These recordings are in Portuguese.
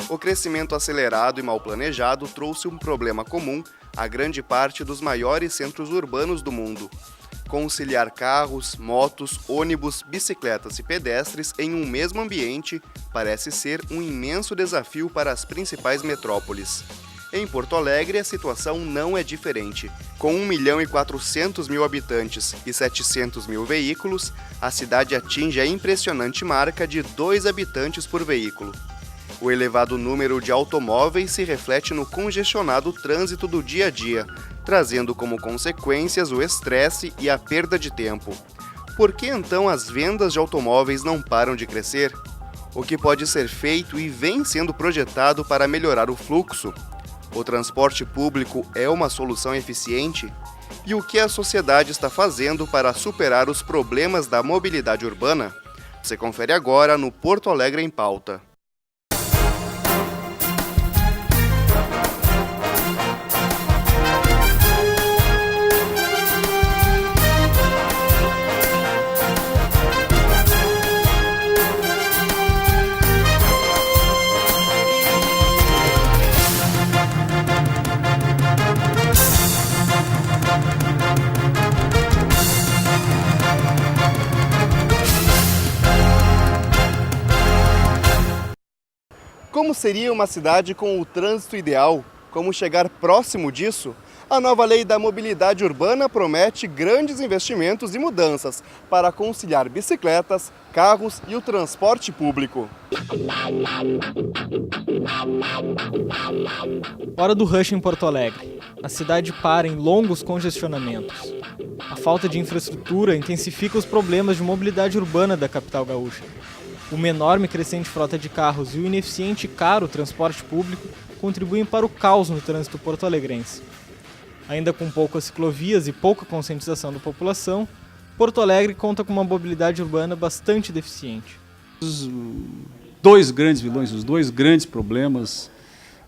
O crescimento acelerado e mal planejado trouxe um problema comum a grande parte dos maiores centros urbanos do mundo. Conciliar carros, motos, ônibus, bicicletas e pedestres em um mesmo ambiente parece ser um imenso desafio para as principais metrópoles. Em Porto Alegre, a situação não é diferente. Com 1.400.000 habitantes e 700 mil veículos, a cidade atinge a impressionante marca de 2 habitantes por veículo. O elevado número de automóveis se reflete no congestionado trânsito do dia a dia, trazendo como consequências o estresse e a perda de tempo. Por que então as vendas de automóveis não param de crescer? O que pode ser feito e vem sendo projetado para melhorar o fluxo? O transporte público é uma solução eficiente? E o que a sociedade está fazendo para superar os problemas da mobilidade urbana? Você confere agora no Porto Alegre em Pauta. Como seria uma cidade com o trânsito ideal? Como chegar próximo disso? A nova lei da mobilidade urbana promete grandes investimentos e mudanças para conciliar bicicletas, carros e o transporte público. Hora do rush em Porto Alegre. A cidade para em longos congestionamentos. A falta de infraestrutura intensifica os problemas de mobilidade urbana da capital gaúcha. Uma enorme e crescente frota de carros e o ineficiente e caro transporte público contribuem para o caos no trânsito porto-alegrense. Ainda com poucas ciclovias e pouca conscientização da população, Porto Alegre conta com uma mobilidade urbana bastante deficiente. Os dois grandes vilões, os dois grandes problemas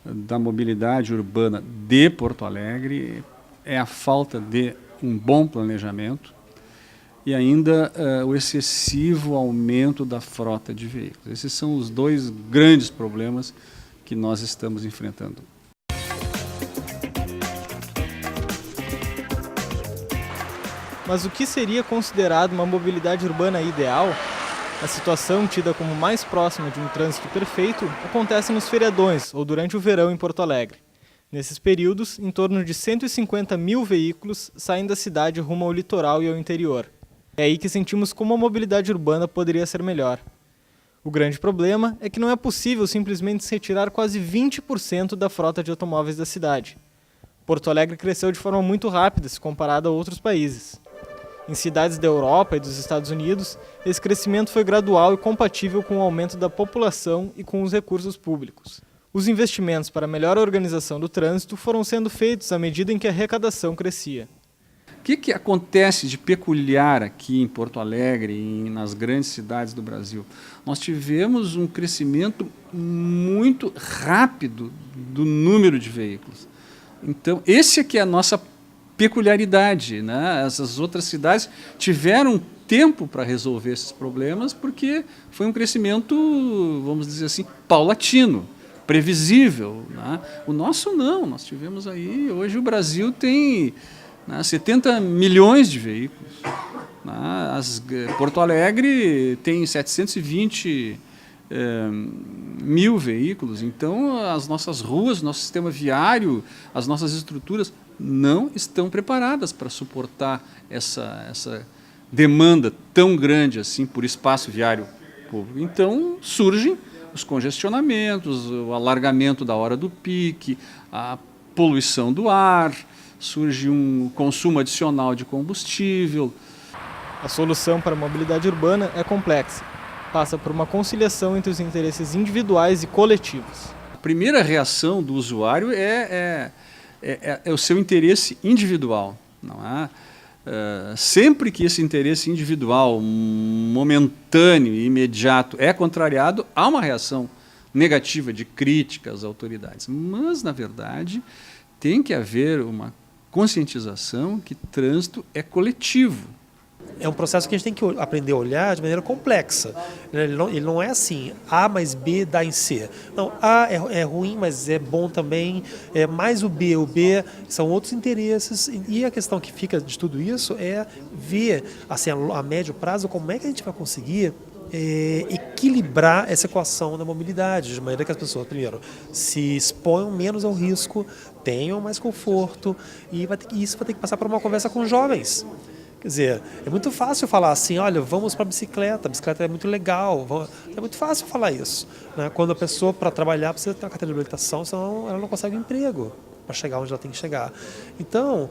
da mobilidade urbana de Porto Alegre é a falta de um bom planejamento e ainda o excessivo aumento da frota de veículos. Esses são os dois grandes problemas que nós estamos enfrentando. Mas o que seria considerado uma mobilidade urbana ideal? A situação, tida como mais próxima de um trânsito perfeito, acontece nos feriadões ou durante o verão em Porto Alegre. Nesses períodos, em torno de 150 mil veículos saem da cidade rumo ao litoral e ao interior. É aí que sentimos como a mobilidade urbana poderia ser melhor. O grande problema é que não é possível simplesmente se retirar quase 20% da frota de automóveis da cidade. Porto Alegre cresceu de forma muito rápida se comparado a outros países. Em cidades da Europa e dos Estados Unidos, esse crescimento foi gradual e compatível com o aumento da população e com os recursos públicos. Os investimentos para a melhor organização do trânsito foram sendo feitos à medida em que a arrecadação crescia. O que acontece de peculiar aqui em Porto Alegre e nas grandes cidades do Brasil? Nós tivemos um crescimento muito rápido do número de veículos. Então, esse aqui é a nossa peculiaridade, né? Essas outras cidades tiveram tempo para resolver esses problemas porque foi um crescimento, vamos dizer assim, paulatino, previsível, né? O nosso não, nós tivemos aí, hoje o Brasil tem 70 milhões de veículos. Porto Alegre tem 720 mil veículos. Então, as nossas ruas, nosso sistema viário, as nossas estruturas não estão preparadas para suportar essa demanda tão grande assim por espaço viário público. Então, surgem os congestionamentos, o alargamento da hora do pique, a poluição do ar, surge um consumo adicional de combustível. A solução para a mobilidade urbana é complexa. Passa por uma conciliação entre os interesses individuais e coletivos. A primeira reação do usuário é o seu interesse individual. Não é? Sempre que esse interesse individual, momentâneo e imediato, é contrariado, há uma reação negativa de crítica às autoridades. Mas, na verdade, tem que haver uma conscientização que trânsito é coletivo. É um processo que a gente tem que aprender a olhar de maneira complexa. Ele não é assim, A mais B dá em C. Não, A é ruim, mas é bom também. Mais o B são outros interesses. E a questão que fica de tudo isso é ver assim, a médio prazo como é que a gente vai conseguir equilibrar essa equação da mobilidade, de maneira que as pessoas, primeiro, se exponham menos ao risco, tenham mais conforto, e isso vai ter que passar por uma conversa com os jovens. Quer dizer, é muito fácil falar assim, olha, vamos para a bicicleta é muito legal, é muito fácil falar isso, né? Quando a pessoa, para trabalhar, precisa ter uma carteira de habilitação, senão ela não consegue um emprego para chegar onde ela tem que chegar. Então,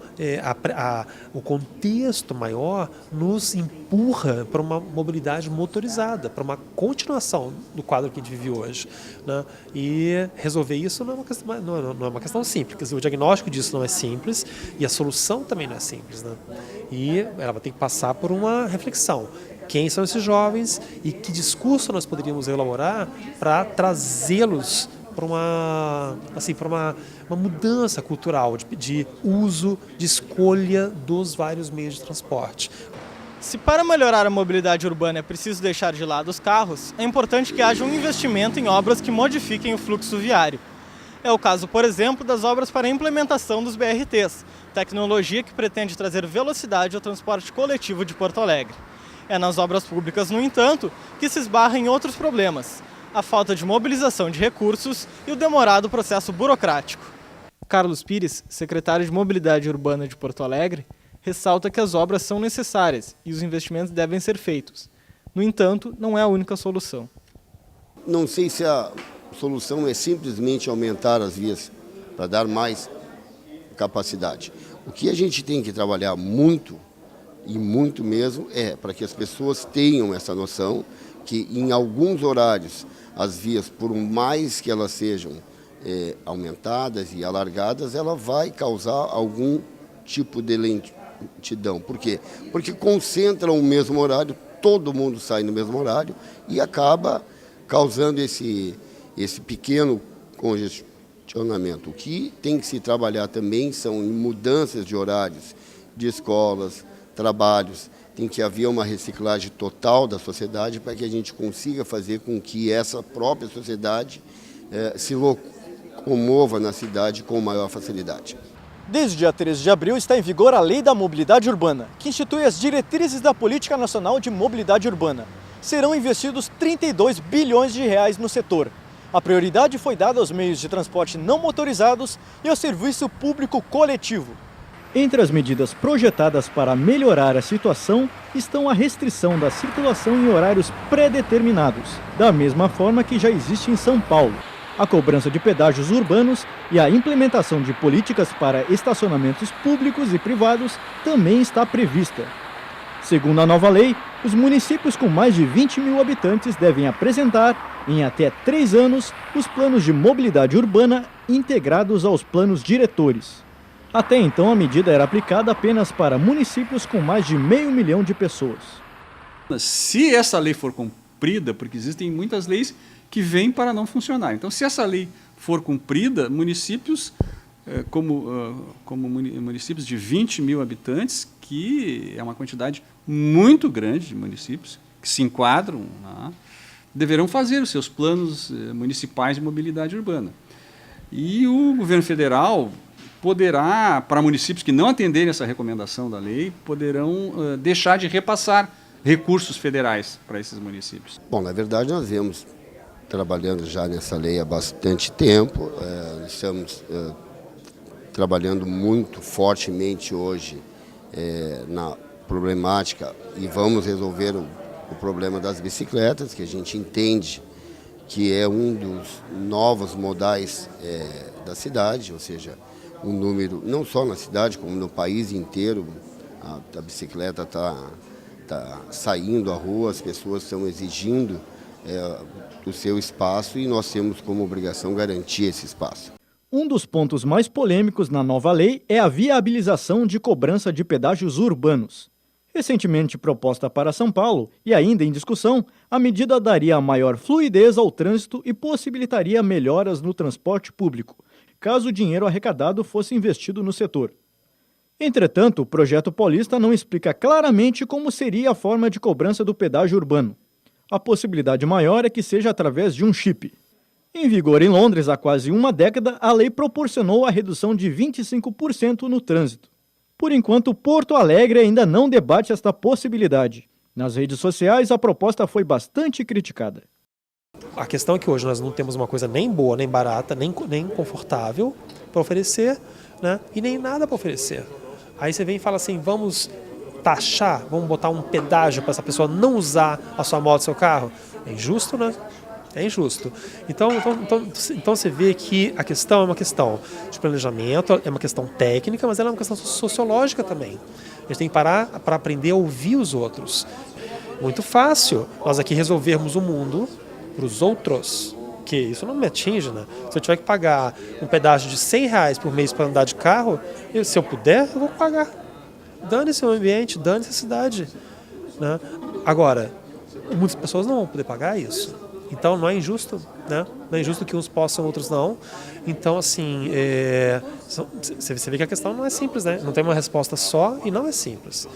o contexto maior nos empurra para uma mobilidade motorizada, para uma continuação do quadro que a gente vive hoje, né? E resolver isso não é uma questão simples, porque o diagnóstico disso não é simples e a solução também não é simples, né? E ela vai ter que passar por uma reflexão. Quem são esses jovens e que discurso nós poderíamos elaborar para trazê-los para uma mudança cultural de uso, de escolha dos vários meios de transporte. Se para melhorar a mobilidade urbana é preciso deixar de lado os carros, é importante que haja um investimento em obras que modifiquem o fluxo viário. É o caso, por exemplo, das obras para a implementação dos BRTs, tecnologia que pretende trazer velocidade ao transporte coletivo de Porto Alegre. É nas obras públicas, no entanto, que se esbarra em outros problemas: a falta de mobilização de recursos e o demorado processo burocrático. Carlos Pires, secretário de Mobilidade Urbana de Porto Alegre, ressalta que as obras são necessárias e os investimentos devem ser feitos. No entanto, não é a única solução. Não sei se a solução é simplesmente aumentar as vias para dar mais capacidade. O que a gente tem que trabalhar muito, e muito mesmo, é para que as pessoas tenham essa noção que em alguns horários as vias, por mais que elas sejam aumentadas e alargadas, ela vai causar algum tipo de lentidão. Por quê? Porque concentram o mesmo horário, todo mundo sai no mesmo horário e acaba causando esse pequeno congestionamento. O que tem que se trabalhar também são mudanças de horários de escolas, trabalhos. Tem que haver uma reciclagem total da sociedade para que a gente consiga fazer com que essa própria sociedade se locomova na cidade com maior facilidade. Desde o dia 13 de abril está em vigor a Lei da Mobilidade Urbana, que institui as diretrizes da Política Nacional de Mobilidade Urbana. Serão investidos 32 bilhões de reais no setor. A prioridade foi dada aos meios de transporte não motorizados e ao serviço público coletivo. Entre as medidas projetadas para melhorar a situação estão a restrição da circulação em horários pré-determinados, da mesma forma que já existe em São Paulo, a cobrança de pedágios urbanos e a implementação de políticas para estacionamentos públicos e privados também está prevista. Segundo a nova lei, os municípios com mais de 20 mil habitantes devem apresentar, em até 3 anos, os planos de mobilidade urbana integrados aos planos diretores. Até então, a medida era aplicada apenas para municípios com mais de 500 mil de pessoas. Se essa lei for cumprida, porque existem muitas leis que vêm para não funcionar. Então, se essa lei for cumprida, municípios como municípios de 20 mil habitantes, que é uma quantidade muito grande de municípios que se enquadram, né, deverão fazer os seus planos municipais de mobilidade urbana. E o governo federal poderá, para municípios que não atenderem essa recomendação da lei, poderão deixar de repassar recursos federais para esses municípios. Bom, na verdade, nós viemos trabalhando já nessa lei há bastante tempo. Estamos trabalhando muito fortemente hoje na problemática e vamos resolver o problema das bicicletas, que a gente entende que é um dos novos modais da cidade, ou seja, um número, não só na cidade, como no país inteiro, a bicicleta está saindo à rua, as pessoas estão exigindo o seu espaço e nós temos como obrigação garantir esse espaço. Um dos pontos mais polêmicos na nova lei é a viabilização de cobrança de pedágios urbanos. Recentemente proposta para São Paulo e ainda em discussão, a medida daria maior fluidez ao trânsito e possibilitaria melhoras no transporte público, caso o dinheiro arrecadado fosse investido no setor. Entretanto, o projeto paulista não explica claramente como seria a forma de cobrança do pedágio urbano. A possibilidade maior é que seja através de um chip. Em vigor em Londres há quase uma década, a lei proporcionou a redução de 25% no trânsito. Por enquanto, Porto Alegre ainda não debate esta possibilidade. Nas redes sociais, a proposta foi bastante criticada. A questão é que hoje nós não temos uma coisa nem boa, nem barata, nem confortável para oferecer, né? E nem nada para oferecer. Aí você vem e fala assim, vamos taxar, vamos botar um pedágio para essa pessoa não usar a sua moto, seu carro. É injusto, né? É injusto. Então você vê que a questão é uma questão de planejamento, é uma questão técnica, mas ela é uma questão sociológica também. A gente tem que parar para aprender a ouvir os outros. Muito fácil nós aqui resolvermos o mundo para os outros, que isso não me atinge, né? Se eu tiver que pagar um pedágio de R$100 por mês para andar de carro, se eu puder, eu vou pagar. Dane-se o ambiente, dane-se a cidade, né? Agora, muitas pessoas não vão poder pagar isso. Então não é injusto, né? Não é injusto que uns possam, outros não. Então, assim, você vê que a questão não é simples, né? Não tem uma resposta só e não é simples.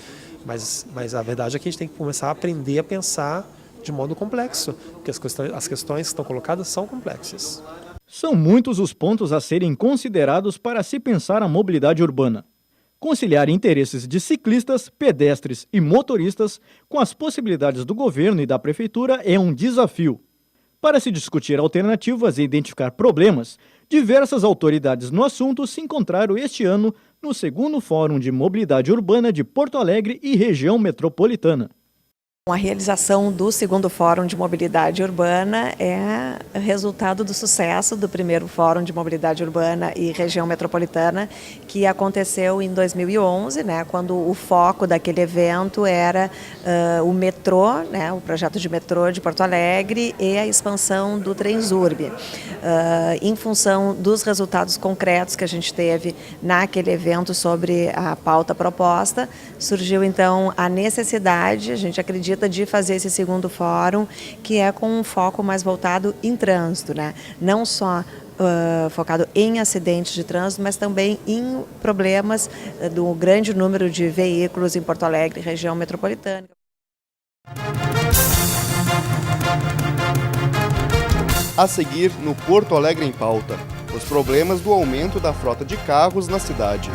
Mas a verdade é que a gente tem que começar a aprender a pensar de modo complexo, porque as questões que estão colocadas são complexas. São muitos os pontos a serem considerados para se pensar a mobilidade urbana. Conciliar interesses de ciclistas, pedestres e motoristas com as possibilidades do governo e da prefeitura é um desafio. Para se discutir alternativas e identificar problemas, diversas autoridades no assunto se encontraram este ano no 2º Fórum de Mobilidade Urbana de Porto Alegre e região metropolitana. A realização do 2º Fórum de Mobilidade Urbana é resultado do sucesso do 1º Fórum de Mobilidade Urbana e Região Metropolitana, que aconteceu em 2011, né, quando o foco daquele evento era o metrô, né, o projeto de metrô de Porto Alegre e a expansão do Transurb. Em função dos resultados concretos que a gente teve naquele evento sobre a pauta proposta, surgiu então a necessidade, a gente acredita, de fazer esse 2º fórum, que é com um foco mais voltado em trânsito, né? Não só focado em acidentes de trânsito, mas também em problemas do grande número de veículos em Porto Alegre, região metropolitana. A seguir, no Porto Alegre em Pauta, os problemas do aumento da frota de carros na cidade.